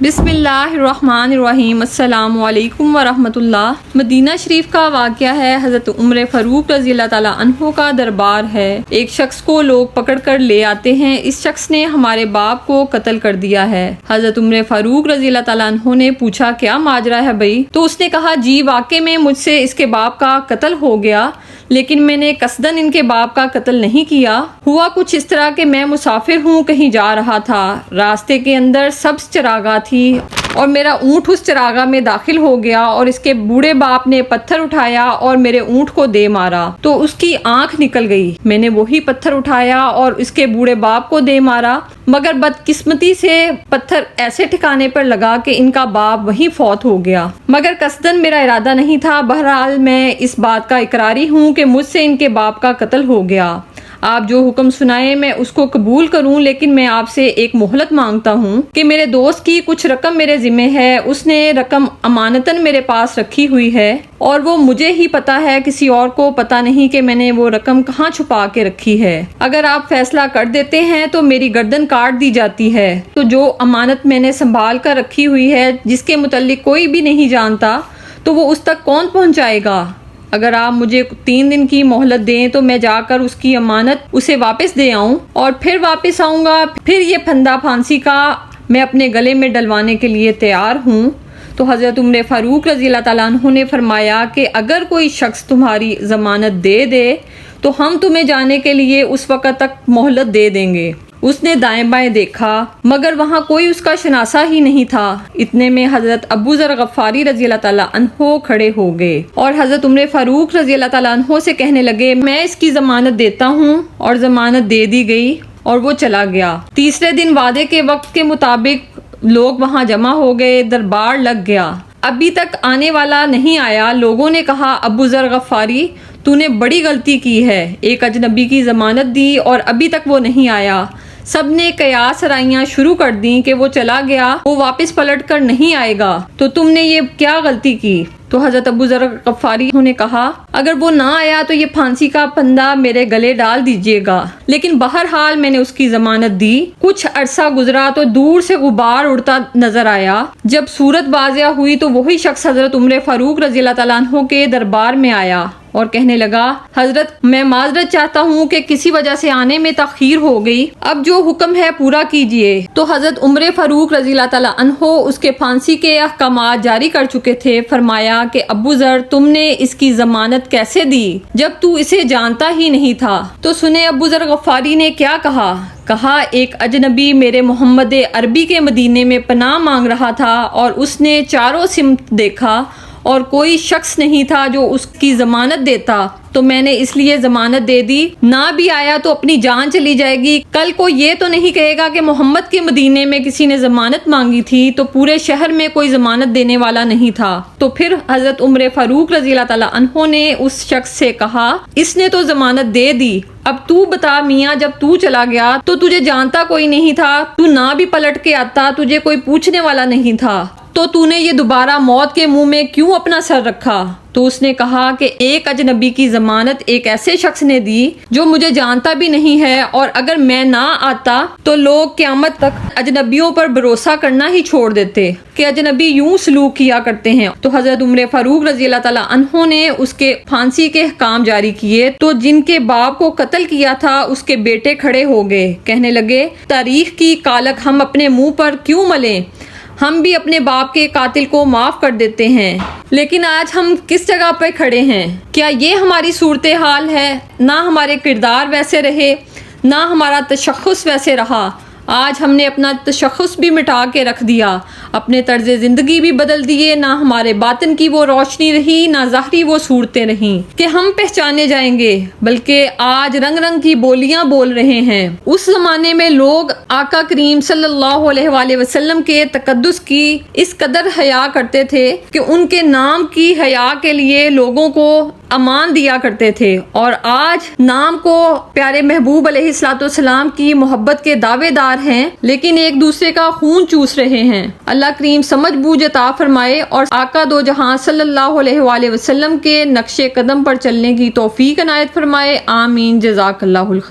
بسم اللہ الرحمن الرحیم۔ السلام علیکم ورحمۃ اللہ۔ مدینہ شریف کا واقعہ ہے۔ حضرت عمر فاروق رضی اللہ تعالیٰ عنہ کا دربار ہے۔ ایک شخص کو لوگ پکڑ کر لے آتے ہیں، اس شخص نے ہمارے باپ کو قتل کر دیا ہے۔ حضرت عمر فاروق رضی اللہ تعالیٰ عنہ نے پوچھا کیا ماجرا ہے بھائی؟ تو اس نے کہا جی واقعے میں مجھ سے اس کے باپ کا قتل ہو گیا، لیکن میں نے قصداً ان کے باپ کا قتل نہیں کیا۔ ہوا کچھ اس طرح کہ میں مسافر ہوں، کہیں جا رہا تھا، راستے کے اندر سبز چراگاہ تھی اور میرا اونٹ اس چراگاہ میں داخل ہو گیا اور اس کے بوڑھے باپ نے پتھر اٹھایا اور میرے اونٹ کو دے مارا تو اس کی آنکھ نکل گئی۔ میں نے وہی پتھر اٹھایا اور اس کے بوڑھے باپ کو دے مارا، مگر بدقسمتی سے پتھر ایسے ٹھکانے پر لگا کہ ان کا باپ وہیں فوت ہو گیا، مگر قصداً میرا ارادہ نہیں تھا۔ بہرحال میں اس بات کا اقراری ہوں کہ مجھ سے ان کے باپ کا قتل ہو گیا۔ آپ جو حکم سنائیں میں اس کو قبول کروں، لیکن میں آپ سے ایک مہلت مانگتا ہوں کہ میرے دوست کی کچھ رقم میرے ذمہ ہے، اس نے رقم امانتاً میرے پاس رکھی ہوئی ہے اور وہ مجھے ہی پتا ہے، کسی اور کو پتا نہیں کہ میں نے وہ رقم کہاں چھپا کے رکھی ہے۔ اگر آپ فیصلہ کر دیتے ہیں تو میری گردن کاٹ دی جاتی ہے، تو جو امانت میں نے سنبھال کر رکھی ہوئی ہے، جس کے متعلق کوئی بھی نہیں جانتا، تو وہ اس تک کون پہنچائے گا؟ اگر آپ مجھے 3 دن کی مہلت دیں تو میں جا کر اس کی امانت اسے واپس دے آؤں اور پھر واپس آؤں گا، پھر یہ پھندا پھانسی کا میں اپنے گلے میں ڈلوانے کے لیے تیار ہوں۔ تو حضرت عمر فاروق رضی اللہ تعالیٰ عنہ نے فرمایا کہ اگر کوئی شخص تمہاری ضمانت دے دے تو ہم تمہیں جانے کے لیے اس وقت تک مہلت دے دیں گے۔ اس نے دائیں بائیں دیکھا مگر وہاں کوئی اس کا شناسا ہی نہیں تھا۔ اتنے میں حضرت ابو ذر غفاری رضی اللہ تعالیٰ عنہ کھڑے ہو گئے اور حضرت عمر فاروق رضی اللہ تعالیٰ عنہ سے کہنے لگے میں اس کی ضمانت دیتا ہوں، اور ضمانت دے دی گئی اور وہ چلا گیا۔ تیسرے دن وعدے کے وقت کے مطابق لوگ وہاں جمع ہو گئے، دربار لگ گیا۔ ابھی تک آنے والا نہیں آیا۔ لوگوں نے کہا ابو ذر غفاری تو نے بڑی غلطی کی ہے، ایک اجنبی کی ضمانت دی اور ابھی تک وہ نہیں آیا۔ سب نے قیاس رائیاں شروع کر دیں کہ وہ چلا گیا، وہ واپس پلٹ کر نہیں آئے گا، تو تم نے یہ کیا غلطی کی؟ تو حضرت ابو ذر غفاری نے کہا اگر وہ نہ آیا تو یہ پھانسی کا پھندا میرے گلے ڈال دیجیے گا، لیکن بہرحال میں نے اس کی ضمانت دی۔ کچھ عرصہ گزرا تو دور سے غبار اڑتا نظر آیا۔ جب صورت واضح ہوئی تو وہی شخص حضرت عمر فاروق رضی اللہ تعالیٰ عنہ کے دربار میں آیا اور کہنے لگا حضرت میں معذرت چاہتا ہوں کہ کسی وجہ سے آنے میں تاخیر ہو گئی، اب جو حکم ہے پورا کیجیے۔ تو حضرت عمر فاروق رضی اللہ تعالیٰ عنہ اس کے پھانسی کے احکامات جاری کر چکے تھے۔ فرمایا کہ ابو ذر تم نے اس کی ضمانت کیسے دی جب تو اسے جانتا ہی نہیں تھا؟ تو سنے ابو ذر غفاری نے کیا کہا ایک اجنبی میرے محمد عربی کے مدینے میں پناہ مانگ رہا تھا اور اس نے چاروں سمت دیکھا اور کوئی شخص نہیں تھا جو اس کی ضمانت دیتا، تو میں نے اس لیے ضمانت دے دی۔ نہ بھی آیا تو اپنی جان چلی جائے گی، کل کو یہ تو نہیں کہے گا کہ محمد کے مدینے میں کسی نے ضمانت مانگی تھی، تو پورے شہر میں کوئی ضمانت دینے والا نہیں تھا۔ تو پھر حضرت عمر فاروق رضی اللہ تعالیٰ عنہ نے اس شخص سے کہا اس نے تو ضمانت دے دی، اب تو بتا میاں جب تو چلا گیا تو تجھے جانتا کوئی نہیں تھا، تو نہ بھی پلٹ کے آتا، تجھے کوئی پوچھنے والا نہیں تھا، تو نے یہ دوبارہ موت کے منہ میں کیوں اپنا سر رکھا؟ تو اس نے کہا کہ ایک اجنبی کی ضمانت ایک ایسے شخص نے دی جو مجھے جانتا بھی نہیں ہے، اور اگر میں نہ آتا تو لوگ قیامت تک اجنبیوں پر بھروسہ کرنا ہی چھوڑ دیتے کہ اجنبی یوں سلوک کیا کرتے ہیں۔ تو حضرت عمر فاروق رضی اللہ تعالیٰ عنہ نے اس کے پھانسی کے احکام جاری کیے، تو جن کے باپ کو قتل کیا تھا اس کے بیٹے کھڑے ہو گئے، کہنے لگے تاریخ کی کالک ہم اپنے منہ پر کیوں ملیں؟ ہم بھی اپنے باپ کے قاتل کو معاف کر دیتے ہیں، لیکن آج ہم کس جگہ پہ کھڑے ہیں؟ کیا یہ ہماری صورتحال ہے؟ نہ ہمارے کردار ویسے رہے، نہ ہمارا تشخص ویسے رہا۔ آج ہم نے اپنا تشخص بھی مٹا کے رکھ دیا، اپنے طرز زندگی بھی بدل دیے، نہ ہمارے باطن کی وہ روشنی رہی، نہ ظاہری وہ صورتیں رہیں کہ ہم پہچانے جائیں گے، بلکہ آج رنگ رنگ کی بولیاں بول رہے ہیں۔ اس زمانے میں لوگ آقا کریم صلی اللہ علیہ وآلہ وسلم کے تقدس کی اس قدر حیا کرتے تھے کہ ان کے نام کی حیا کے لیے لوگوں کو امان دیا کرتے تھے، اور آج نام کو پیارے محبوب علیہ الصلوۃ والسلام کی محبت کے دعوے دار ہیں، لیکن ایک دوسرے کا خون چوس رہے ہیں۔ اللہ کریم سمجھ بوجھ عطا فرمائے اور آقا دو جہاں صلی اللہ علیہ وآلہ وسلم کے نقش قدم پر چلنے کی توفیق عنایت فرمائے۔ آمین۔ جزاک اللہ الخیر۔